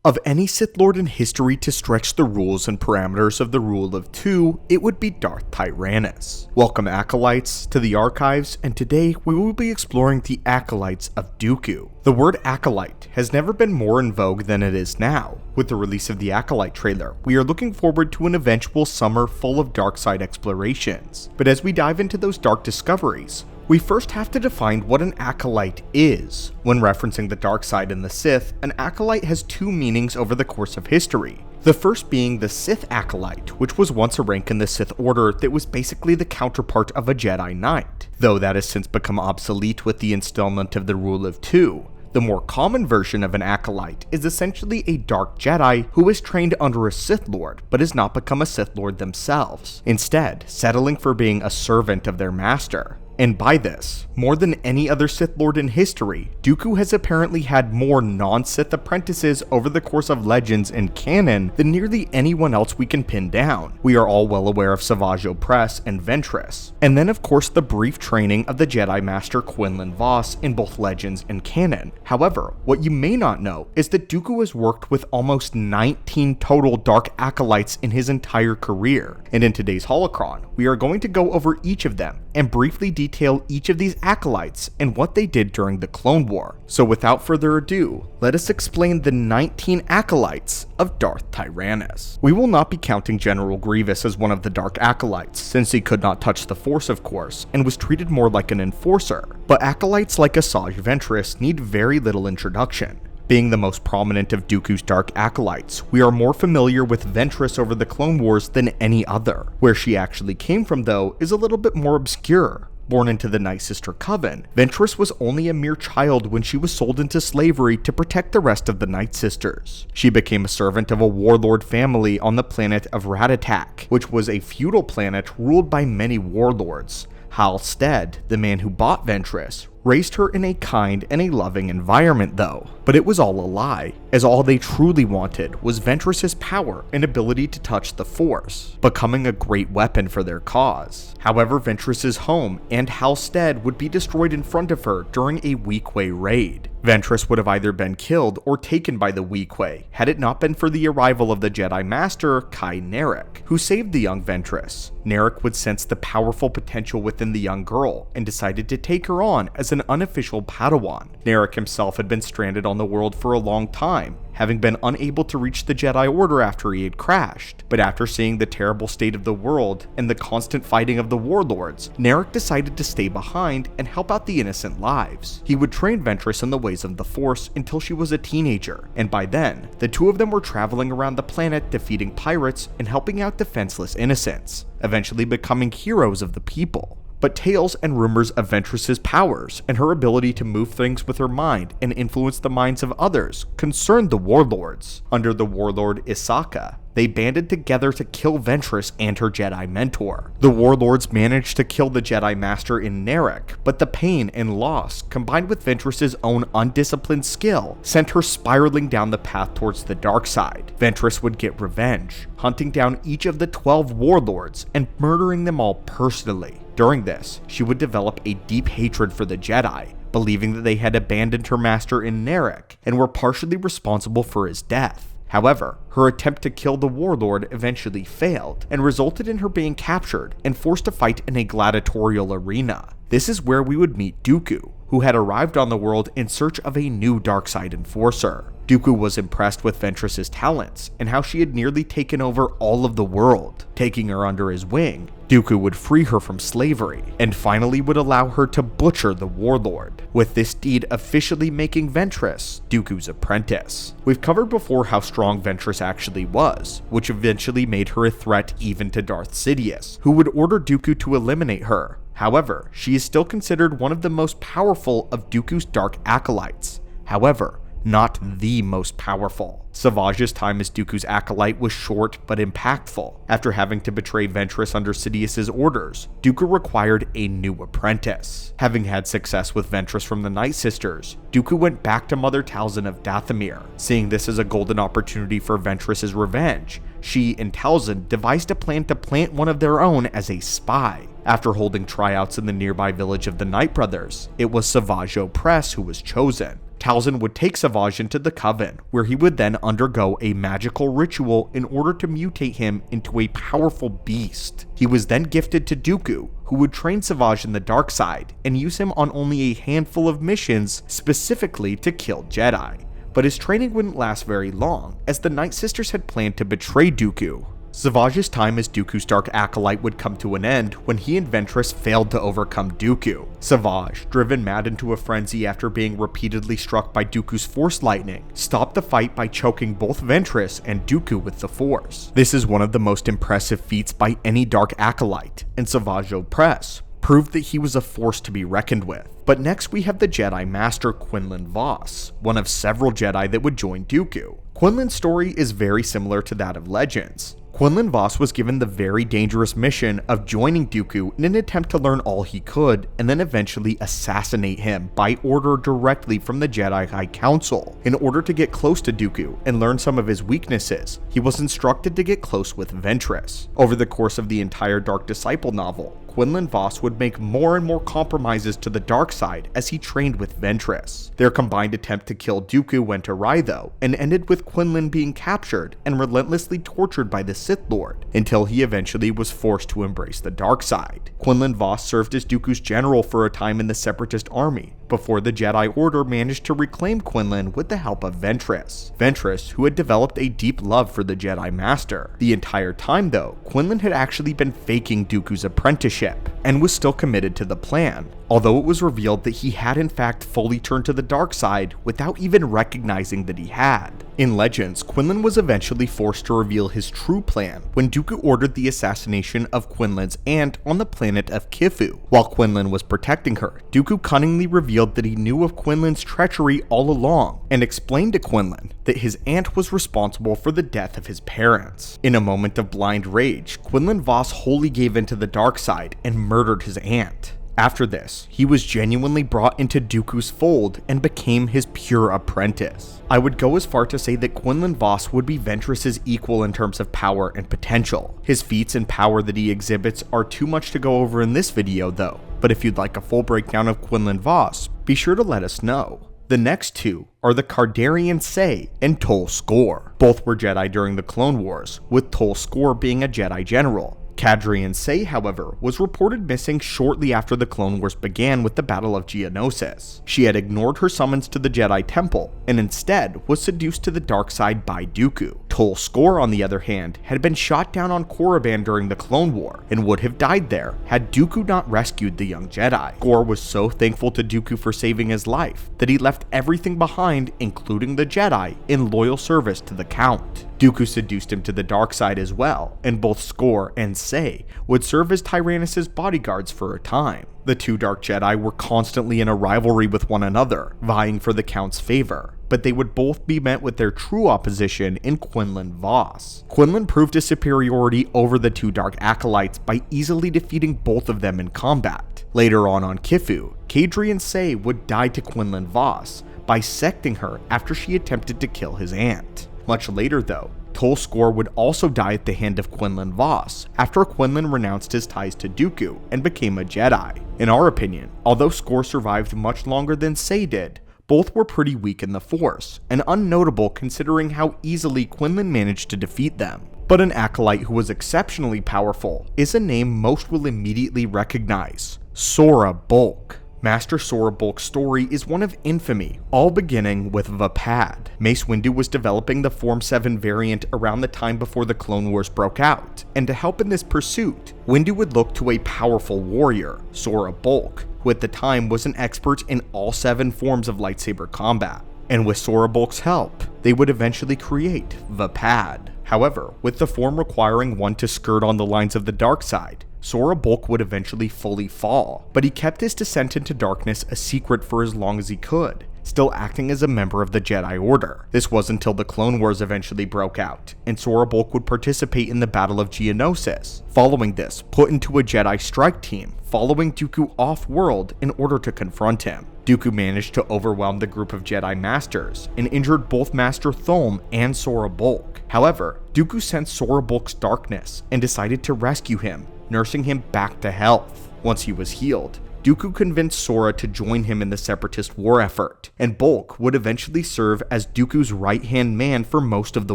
Of any Sith Lord in history to stretch the rules and parameters of the rule of two, it would be Darth Tyrannus. Welcome Acolytes to the archives, and today we will be exploring the Acolytes of Dooku. The word Acolyte has never been more in vogue than it is now. With the release of the Acolyte trailer, we are looking forward to an eventual summer full of dark side explorations. But as we dive into those dark discoveries, we first have to define what an Acolyte is. When referencing the dark side in the Sith, an Acolyte has two meanings over the course of history. The first being the Sith Acolyte, which was once a rank in the Sith Order that was basically the counterpart of a Jedi Knight, though that has since become obsolete with the installment of the Rule of Two. The more common version of an Acolyte is essentially a Dark Jedi who is trained under a Sith Lord, but has not become a Sith Lord themselves, instead settling for being a servant of their master. And by this, more than any other Sith Lord in history, Dooku has apparently had more non-Sith apprentices over the course of Legends and canon than nearly anyone else we can pin down. We are all well aware of Savage Opress and Ventress, and then of course the brief training of the Jedi Master Quinland Voss in both Legends and canon. However, what you may not know is that Dooku has worked with almost 19 total Dark Acolytes in his entire career, and in today's Holocron, we are going to go over each of them and briefly detail each of these Acolytes and what they did during the Clone War. So without further ado, let us explain the 19 Acolytes of Darth Tyrannus. We will not be counting General Grievous as one of the Dark Acolytes, since he could not touch the Force of course, and was treated more like an enforcer, but Acolytes like Asajj Ventress need very little introduction. Being the most prominent of Dooku's Dark Acolytes, we are more familiar with Ventress over the Clone Wars than any other. Where she actually came from though is a little bit more obscure. Born into the Night Sister Coven, Ventress was only a mere child when she was sold into slavery to protect the rest of the Night Sisters. She became a servant of a warlord family on the planet of Ratatak, which was a feudal planet ruled by many warlords. Hal Stead, the man who bought Ventress, raised her in a kind and a loving environment though. But it was all a lie, as all they truly wanted was Ventress's power and ability to touch the Force, becoming a great weapon for their cause. However, Ventress's home and Hal Stead would be destroyed in front of her during a Weequay raid. Ventress would have either been killed or taken by the Weequay, had it not been for the arrival of the Jedi Master, Kai Narek, who saved the young Ventress. Narek would sense the powerful potential within the young girl and decided to take her on as an unofficial Padawan. Narek himself had been stranded on the world for a long time, having been unable to reach the Jedi Order after he had crashed. But after seeing the terrible state of the world and the constant fighting of the warlords, Narek decided to stay behind and help out the innocent lives. He would train Ventress in the ways of the Force until she was a teenager, and by then, the two of them were traveling around the planet defeating pirates and helping out defenseless innocents, eventually becoming heroes of the people. But tales and rumors of Ventress's powers and her ability to move things with her mind and influence the minds of others concerned the warlords. Under the warlord Isaka, they banded together to kill Ventress and her Jedi mentor. The warlords managed to kill the Jedi Master in Narek, but the pain and loss, combined with Ventress's own undisciplined skill, sent her spiraling down the path towards the dark side. Ventress would get revenge, hunting down each of the 12 warlords and murdering them all personally. During this, she would develop a deep hatred for the Jedi, believing that they had abandoned her master in Narek and were partially responsible for his death. However, her attempt to kill the warlord eventually failed and resulted in her being captured and forced to fight in a gladiatorial arena. This is where we would meet Dooku, who had arrived on the world in search of a new dark side enforcer. Dooku was impressed with Ventress's talents and how she had nearly taken over all of the world. Taking her under his wing, Dooku would free her from slavery and finally would allow her to butcher the warlord, with this deed officially making Ventress Dooku's apprentice. We've covered before how strong Ventress actually was, which eventually made her a threat even to Darth Sidious, who would order Dooku to eliminate her. However, she is still considered one of the most powerful of Dooku's Dark Acolytes. However, not the most powerful. Savage's time as Dooku's acolyte was short but impactful. After having to betray Ventress under Sidious's orders, Dooku required a new apprentice. Having had success with Ventress from the Night Sisters, Dooku went back to Mother Talzin of Dathomir. Seeing this as a golden opportunity for Ventress's revenge, she and Talzin devised a plan to plant one of their own as a spy. After holding tryouts in the nearby village of the Night Brothers, it was Savage Opress who was chosen. Talzin would take Savage into the Coven, where he would then undergo a magical ritual in order to mutate him into a powerful beast. He was then gifted to Dooku, who would train Savage in the dark side and use him on only a handful of missions specifically to kill Jedi. But his training wouldn't last very long, as the Night Sisters had planned to betray Dooku. Savage's time as Dooku's Dark Acolyte would come to an end when he and Ventress failed to overcome Dooku. Savage, driven mad into a frenzy after being repeatedly struck by Dooku's Force Lightning, stopped the fight by choking both Ventress and Dooku with the Force. This is one of the most impressive feats by any Dark Acolyte, and Savage Opress proved that he was a force to be reckoned with. But next we have the Jedi Master Quinlan Voss, one of several Jedi that would join Dooku. Quinlan's story is very similar to that of Legends. Quinlan Voss was given the very dangerous mission of joining Dooku in an attempt to learn all he could and then eventually assassinate him by order directly from the Jedi High Council. In order to get close to Dooku and learn some of his weaknesses, he was instructed to get close with Ventress. Over the course of the entire Dark Disciple novel, Quinlan Voss would make more and more compromises to the dark side as he trained with Ventress. Their combined attempt to kill Dooku went awry though, and ended with Quinlan being captured and relentlessly tortured by the Sith Lord, until he eventually was forced to embrace the dark side. Quinlan Voss served as Dooku's general for a time in the Separatist army, before the Jedi Order managed to reclaim Quinlan with the help of Ventress. Ventress, who had developed a deep love for the Jedi Master. The entire time though, Quinlan had actually been faking Dooku's apprenticeship, and was still committed to the plan, although it was revealed that he had in fact fully turned to the dark side without even recognizing that he had. In Legends, Quinlan was eventually forced to reveal his true plan when Dooku ordered the assassination of Quinlan's aunt on the planet of Kifu. While Quinlan was protecting her, Dooku cunningly revealed that he knew of Quinlan's treachery all along, and explained to Quinlan that his aunt was responsible for the death of his parents. In a moment of blind rage, Quinlan Voss wholly gave into the dark side and murdered his aunt. After this, he was genuinely brought into Dooku's fold and became his pure apprentice. I would go as far to say that Quinlan Voss would be Ventress's equal in terms of power and potential. His feats and power that he exhibits are too much to go over in this video though, but if you'd like a full breakdown of Quinlan Voss, be sure to let us know. The next two are the Cardarian Say and Tol Skor. Both were Jedi during the Clone Wars, with Tol Skor being a Jedi general. Cardarian Say, however, was reported missing shortly after the Clone Wars began with the Battle of Geonosis. She had ignored her summons to the Jedi Temple, and instead was seduced to the dark side by Dooku. Tol Skor, on the other hand, had been shot down on Korriban during the Clone War, and would have died there had Dooku not rescued the young Jedi. Skor was so thankful to Dooku for saving his life, that he left everything behind, including the Jedi, in loyal service to the Count. Dooku seduced him to the dark side as well, and both Skor and Say would serve as Tyrannus' bodyguards for a time. The two Dark Jedi were constantly in a rivalry with one another, vying for the Count's favor, but they would both be met with their true opposition in Quinlan Voss. Quinlan proved his superiority over the two Dark Acolytes by easily defeating both of them in combat. Later on Kifu, Cardarian Say would die to Quinlan Voss, bisecting her after she attempted to kill his aunt. Much later though, Tol Skor would also die at the hand of Quinlan Voss after Quinlan renounced his ties to Dooku and became a Jedi. In our opinion, although Skor survived much longer than Say did, both were pretty weak in the Force, and unnotable considering how easily Quinlan managed to defeat them. But an acolyte who was exceptionally powerful is a name most will immediately recognize: Sora Bulk. Master Sora Bulk's story is one of infamy, all beginning with Vapad. Mace Windu was developing the Form 7 variant around the time before the Clone Wars broke out, and to help in this pursuit, Windu would look to a powerful warrior, Sora Bulk, who at the time was an expert in all 7 forms of lightsaber combat. And with Sora Bulk's help, they would eventually create Vapad. However, with the form requiring one to skirt on the lines of the dark side, Sora Bulk would eventually fully fall, but he kept his descent into darkness a secret for as long as he could, still acting as a member of the Jedi Order. This was until the Clone Wars eventually broke out, and Sora Bulk would participate in the Battle of Geonosis. Following this, put into a Jedi strike team, following Dooku off-world in order to confront him. Dooku managed to overwhelm the group of Jedi Masters, and injured both Master Thulm and Sora Bulk. However, Dooku sensed Sora Bulk's darkness, and decided to rescue him, nursing him back to health. Once he was healed, Dooku convinced Sora to join him in the Separatist war effort, and Bulk would eventually serve as Dooku's right-hand man for most of the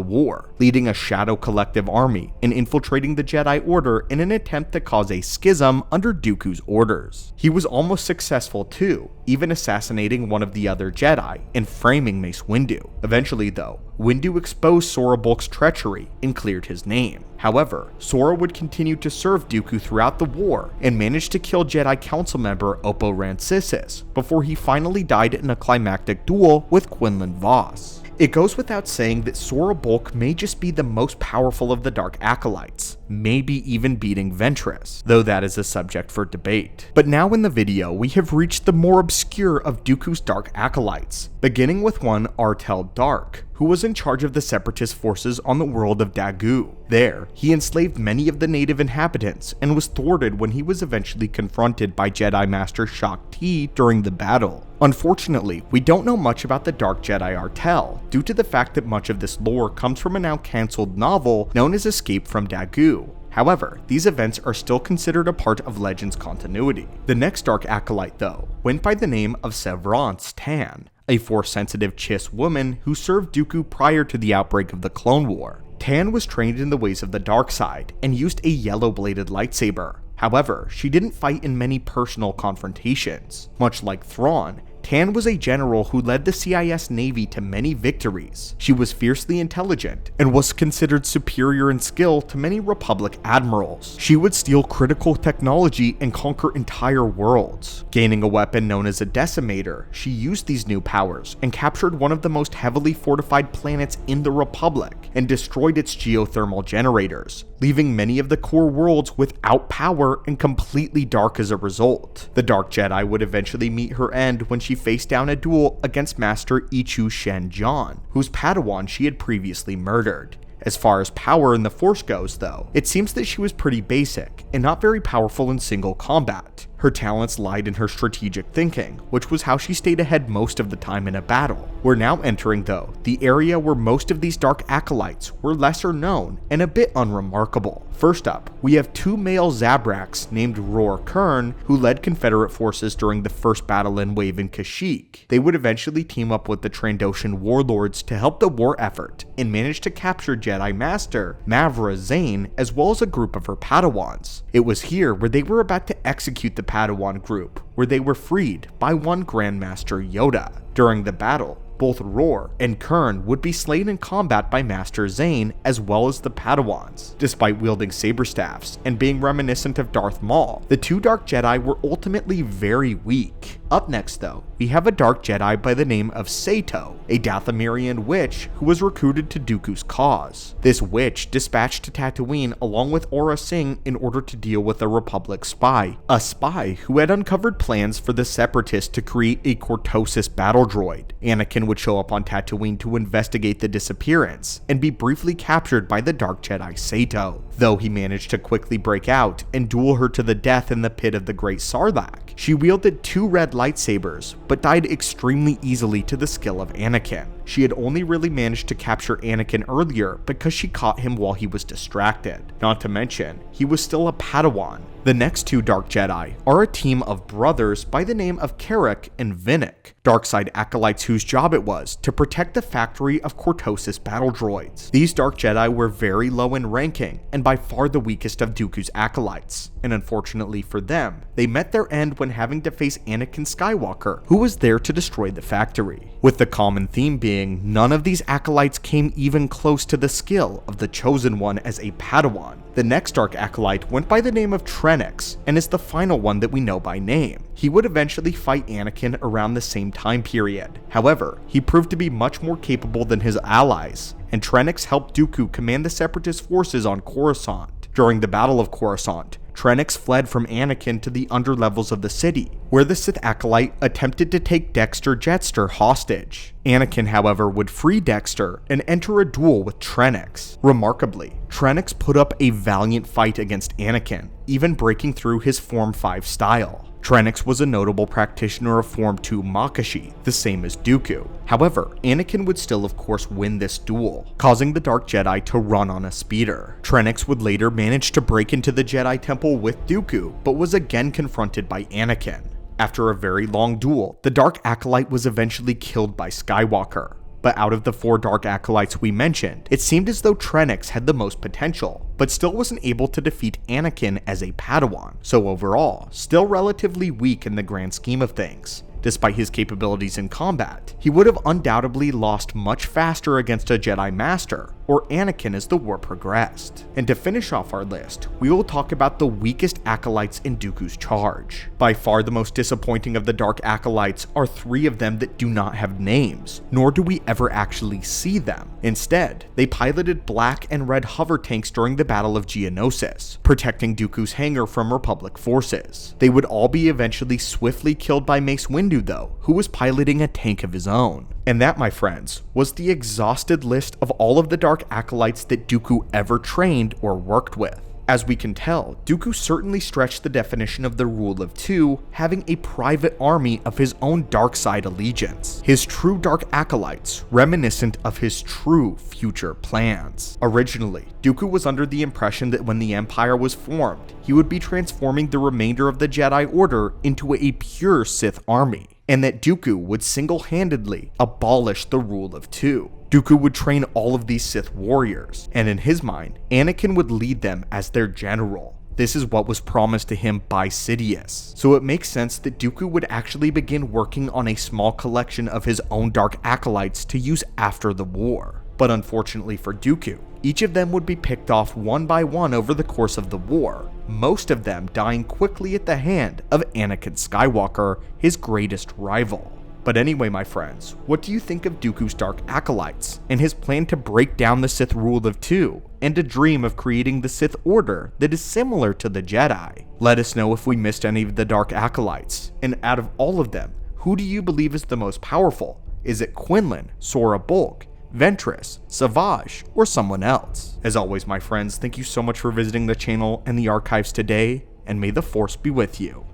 war, leading a Shadow Collective army and infiltrating the Jedi Order in an attempt to cause a schism under Dooku's orders. He was almost successful too, even assassinating one of the other Jedi and framing Mace Windu. Eventually though, Windu exposed Sora Bulk's treachery and cleared his name. However, Sora would continue to serve Dooku throughout the war and managed to kill Jedi Council member Oppo Rancisis before he finally died in a climactic duel with Quinland Voss. It goes without saying that Sora Bulk may just be the most powerful of the Dark Acolytes, maybe even beating Ventress, though that is a subject for debate. But now in the video, we have reached the more obscure of Dooku's Dark Acolytes, beginning with one Artel Dark, who was in charge of the Separatist forces on the world of Dagu. There, he enslaved many of the native inhabitants and was thwarted when he was eventually confronted by Jedi Master Shaak Ti during the battle. Unfortunately, we don't know much about the Dark Jedi Artel, due to the fact that much of this lore comes from a now cancelled novel known as Escape from Dagu. However, these events are still considered a part of Legends continuity. The next Dark Acolyte, though, went by the name of Severance Tan, a Force-sensitive Chiss woman who served Dooku prior to the outbreak of the Clone War. Tan was trained in the ways of the dark side and used a yellow-bladed lightsaber. However, she didn't fight in many personal confrontations. Much like Thrawn, Tan was a general who led the CIS Navy to many victories. She was fiercely intelligent and was considered superior in skill to many Republic admirals. She would steal critical technology and conquer entire worlds. Gaining a weapon known as a Decimator, she used these new powers and captured one of the most heavily fortified planets in the Republic and destroyed its geothermal generators, leaving many of the core worlds without power and completely dark as a result. The Dark Jedi would eventually meet her end when she faced down a duel against Master Ichu Shen Jon, whose Padawan she had previously murdered. As far as power in the Force goes though, it seems that she was pretty basic and not very powerful in single combat. Her talents lied in her strategic thinking, which was how she stayed ahead most of the time in a battle. We're now entering though, the area where most of these Dark Acolytes were lesser known and a bit unremarkable. First up, we have two male Zabraks named Roar Kern, who led Confederate forces during the first battle in Wave and Kashyyyk. They would eventually team up with the Trandoshan warlords to help the war effort, and manage to capture Jedi Master Mavra Zane as well as a group of her Padawans. It was here where they were about to execute the Padawan group, where they were freed by one Grandmaster Yoda. During the battle, both Roar and Kern would be slain in combat by Master Zane as well as the Padawans. Despite wielding saber staffs and being reminiscent of Darth Maul, the two Dark Jedi were ultimately very weak. Up next though, we have a Dark Jedi by the name of Sato, a Dathomirian witch who was recruited to Dooku's cause. This witch dispatched to Tatooine along with Aurra Sing in order to deal with a Republic spy, a spy who had uncovered plans for the Separatists to create a Cortosis battle droid. Anakin would show up on Tatooine to investigate the disappearance and be briefly captured by the Dark Jedi Sato. Though he managed to quickly break out and duel her to the death in the pit of the Great Sarlacc, she wielded two red lightsabers, but died extremely easily to the skill of Anakin. She had only really managed to capture Anakin earlier because she caught him while he was distracted. Not to mention, he was still a Padawan. The next two Dark Jedi are a team of brothers by the name of Carrick and Vinnick, Darkside Acolytes whose job it was to protect the factory of Cortosis battle droids. These Dark Jedi were very low in ranking and by far the weakest of Dooku's Acolytes, and unfortunately for them, they met their end when having to face Anakin Skywalker, who was there to destroy the factory. With the common theme being, none of these Acolytes came even close to the skill of the Chosen One as a Padawan. The next Dark Acolyte went by the name of Trenix, and is the final one that we know by name. He would eventually fight Anakin around the same time period. However, he proved to be much more capable than his allies, and Trenix helped Dooku command the Separatist forces on Coruscant. During the Battle of Coruscant, Trenix fled from Anakin to the underlevels of the city, where the Sith Acolyte attempted to take Dexter Jetster hostage. Anakin, however, would free Dexter and enter a duel with Trenix. Remarkably, Trenix put up a valiant fight against Anakin, even breaking through his Form 5 style. Trenix was a notable practitioner of Form 2 Makashi, the same as Dooku. However, Anakin would still of course win this duel, causing the Dark Jedi to run on a speeder. Trenix would later manage to break into the Jedi Temple with Dooku, but was again confronted by Anakin. After a very long duel, the Dark Acolyte was eventually killed by Skywalker. But out of the 4 Dark Acolytes we mentioned, it seemed as though Trenix had the most potential, but still wasn't able to defeat Anakin as a Padawan, so overall, still relatively weak in the grand scheme of things. Despite his capabilities in combat, he would have undoubtedly lost much faster against a Jedi Master, or Anakin as the war progressed. And to finish off our list, we will talk about the weakest Acolytes in Dooku's charge. By far the most disappointing of the Dark Acolytes are 3 of them that do not have names, nor do we ever actually see them. Instead, they piloted black and red hover tanks during the Battle of Geonosis, protecting Dooku's hangar from Republic forces. They would all be eventually swiftly killed by Mace Windu though, who was piloting a tank of his own. And that, my friends, was the exhausted list of all of the Dark Acolytes that Dooku ever trained or worked with. As we can tell, Dooku certainly stretched the definition of the Rule of Two, having a private army of his own dark side allegiance. His true Dark Acolytes, reminiscent of his true future plans. Originally, Dooku was under the impression that when the Empire was formed, he would be transforming the remainder of the Jedi Order into a pure Sith army, and that Dooku would single-handedly abolish the Rule of Two. Dooku would train all of these Sith warriors, and in his mind, Anakin would lead them as their general. This is what was promised to him by Sidious, so it makes sense that Dooku would actually begin working on a small collection of his own Dark Acolytes to use after the war. But unfortunately for Dooku, each of them would be picked off one by one over the course of the war, most of them dying quickly at the hand of Anakin Skywalker, his greatest rival. But anyway, my friends, what do you think of Dooku's Dark Acolytes, and his plan to break down the Sith Rule of Two, and a dream of creating the Sith Order that is similar to the Jedi? Let us know if we missed any of the Dark Acolytes, and out of all of them, who do you believe is the most powerful? Is it Quinlan, Sora Bulk, Ventress, Savage, or someone else? As always, my friends, thank you so much for visiting the channel and the archives today, and may the Force be with you.